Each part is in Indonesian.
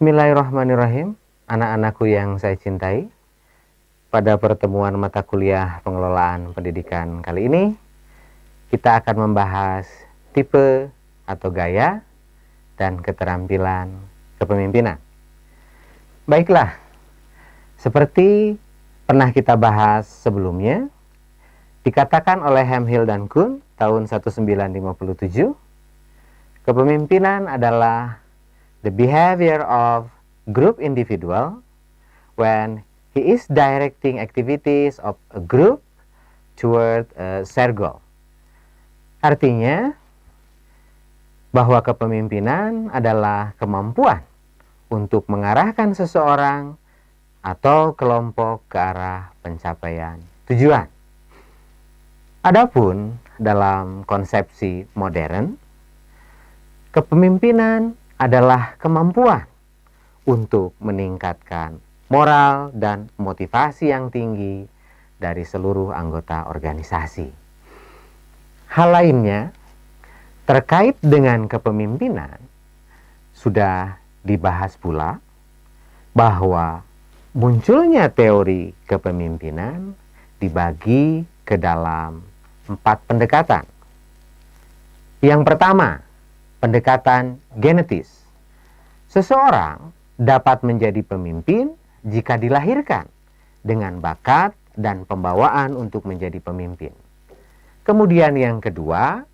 Bismillahirrahmanirrahim, anak-anakku yang saya cintai. Pada pertemuan mata kuliah pengelolaan pendidikan kali ini, kita akan membahas tipe atau gaya dan keterampilan kepemimpinan. Baiklah, seperti pernah kita bahas sebelumnya, dikatakan oleh Hemphill dan Kuhn tahun 1957, kepemimpinan adalah the behavior of group individual when he is directing activities of a group toward a shared goal. Artinya, bahwa kepemimpinan adalah kemampuan untuk mengarahkan seseorang atau kelompok ke arah pencapaian tujuan. Adapun dalam konsepsi modern, kepemimpinan adalah kemampuan untuk meningkatkan moral dan motivasi yang tinggi dari seluruh anggota organisasi. Hal lainnya terkait dengan kepemimpinan sudah dibahas pula bahwa munculnya teori kepemimpinan dibagi ke dalam 4 pendekatan. Yang pertama, pendekatan genetis. Seseorang dapat menjadi pemimpin jika dilahirkan dengan bakat dan pembawaan untuk menjadi pemimpin. Kemudian yang kedua,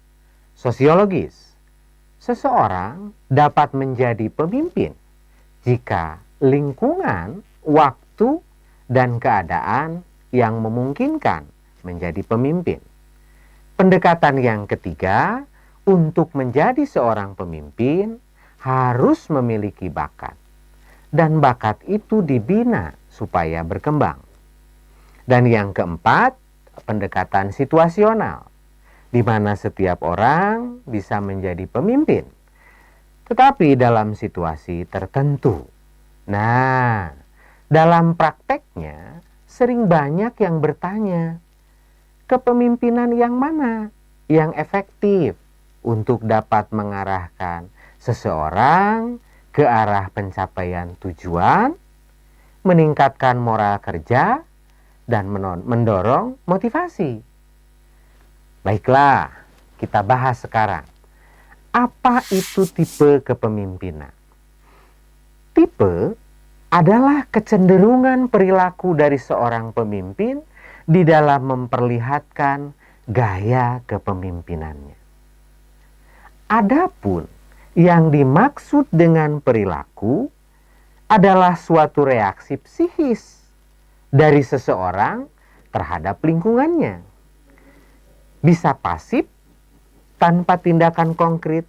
sosiologis. Seseorang dapat menjadi pemimpin jika lingkungan, waktu, dan keadaan yang memungkinkan menjadi pemimpin. Pendekatan yang ketiga, untuk menjadi seorang pemimpin harus memiliki bakat. Dan bakat itu dibina supaya berkembang. Dan yang keempat, pendekatan situasional, di mana setiap orang bisa menjadi pemimpin, tetapi dalam situasi tertentu. Nah, dalam prakteknya sering banyak yang bertanya, kepemimpinan yang mana yang efektif untuk dapat mengarahkan seseorang ke arah pencapaian tujuan, meningkatkan moral kerja, dan mendorong motivasi. Baiklah, kita bahas sekarang. Apa itu tipe kepemimpinan? Tipe adalah kecenderungan perilaku dari seorang pemimpin di dalam memperlihatkan gaya kepemimpinannya. Adapun yang dimaksud dengan perilaku adalah suatu reaksi psikis dari seseorang terhadap lingkungannya. Bisa pasif tanpa tindakan konkret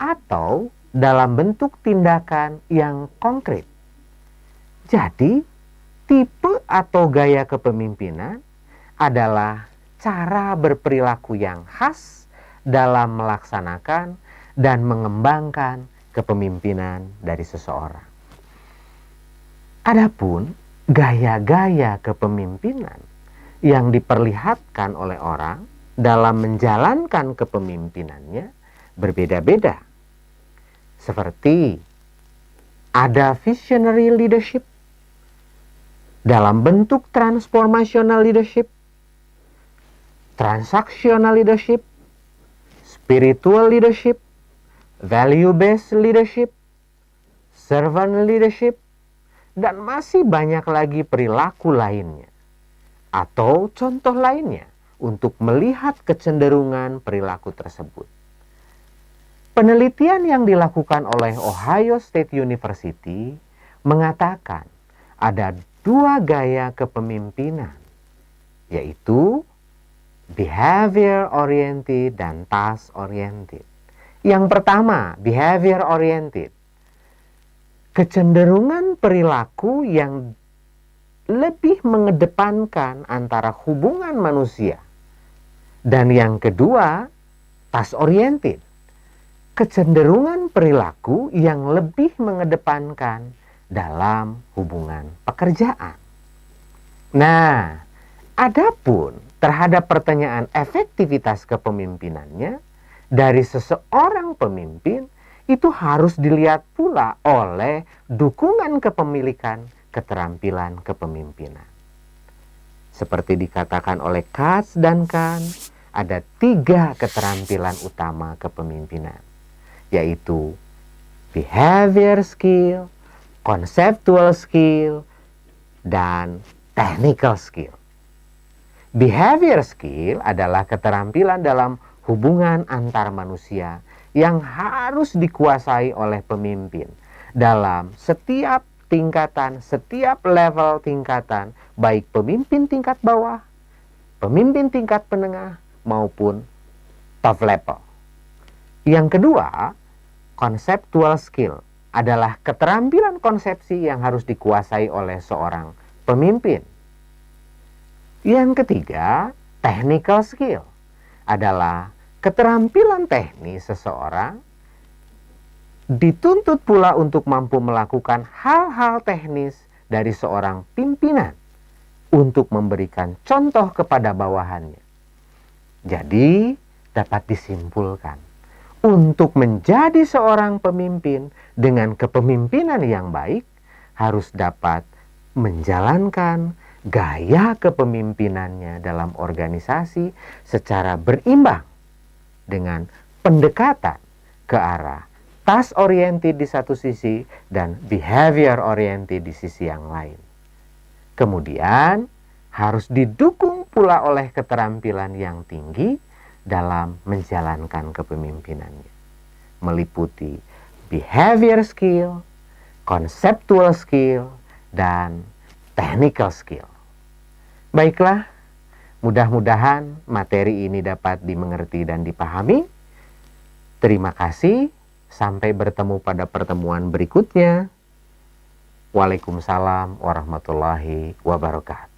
atau dalam bentuk tindakan yang konkret. Jadi, tipe atau gaya kepemimpinan adalah cara berperilaku yang khas dalam melaksanakan dan mengembangkan kepemimpinan dari seseorang. Adapun gaya-gaya kepemimpinan yang diperlihatkan oleh orang dalam menjalankan kepemimpinannya berbeda-beda. Seperti ada visionary leadership dalam bentuk transformational leadership, transactional leadership, spiritual leadership, value-based leadership, servant leadership, dan masih banyak lagi perilaku lainnya. Atau contoh lainnya untuk melihat kecenderungan perilaku tersebut. Penelitian yang dilakukan oleh Ohio State University mengatakan ada 2 gaya kepemimpinan, yaitu behavior oriented dan task oriented. Yang pertama, behavior oriented. Kecenderungan perilaku yang lebih mengedepankan antara hubungan manusia. Dan yang kedua, task oriented. Kecenderungan perilaku yang lebih mengedepankan dalam hubungan pekerjaan. Nah, adapun terhadap pertanyaan efektivitas kepemimpinannya dari seseorang pemimpin itu harus dilihat pula oleh dukungan kepemilikan keterampilan kepemimpinan. Seperti dikatakan oleh Katz dan Kahn, ada 3 keterampilan utama kepemimpinan, yaitu behavior skill, conceptual skill, dan technical skill. Behavior skill adalah keterampilan dalam hubungan antar manusia yang harus dikuasai oleh pemimpin dalam setiap tingkatan, setiap level tingkatan, baik pemimpin tingkat bawah, pemimpin tingkat menengah, maupun top level. Yang kedua, conceptual skill adalah keterampilan konsepsi yang harus dikuasai oleh seorang pemimpin. Yang ketiga, technical skill adalah keterampilan teknis seseorang dituntut pula untuk mampu melakukan hal-hal teknis dari seorang pimpinan untuk memberikan contoh kepada bawahannya. Jadi, dapat disimpulkan, untuk menjadi seorang pemimpin dengan kepemimpinan yang baik, harus dapat menjalankan gaya kepemimpinannya dalam organisasi secara berimbang dengan pendekatan ke arah task oriented di satu sisi dan behavior oriented di sisi yang lain. Kemudian harus didukung pula oleh keterampilan yang tinggi dalam menjalankan kepemimpinannya, meliputi behavior skill, conceptual skill, dan technical skill. Baiklah, mudah-mudahan materi ini dapat dimengerti dan dipahami. Terima kasih, sampai bertemu pada pertemuan berikutnya. Waalaikumsalam warahmatullahi wabarakatuh.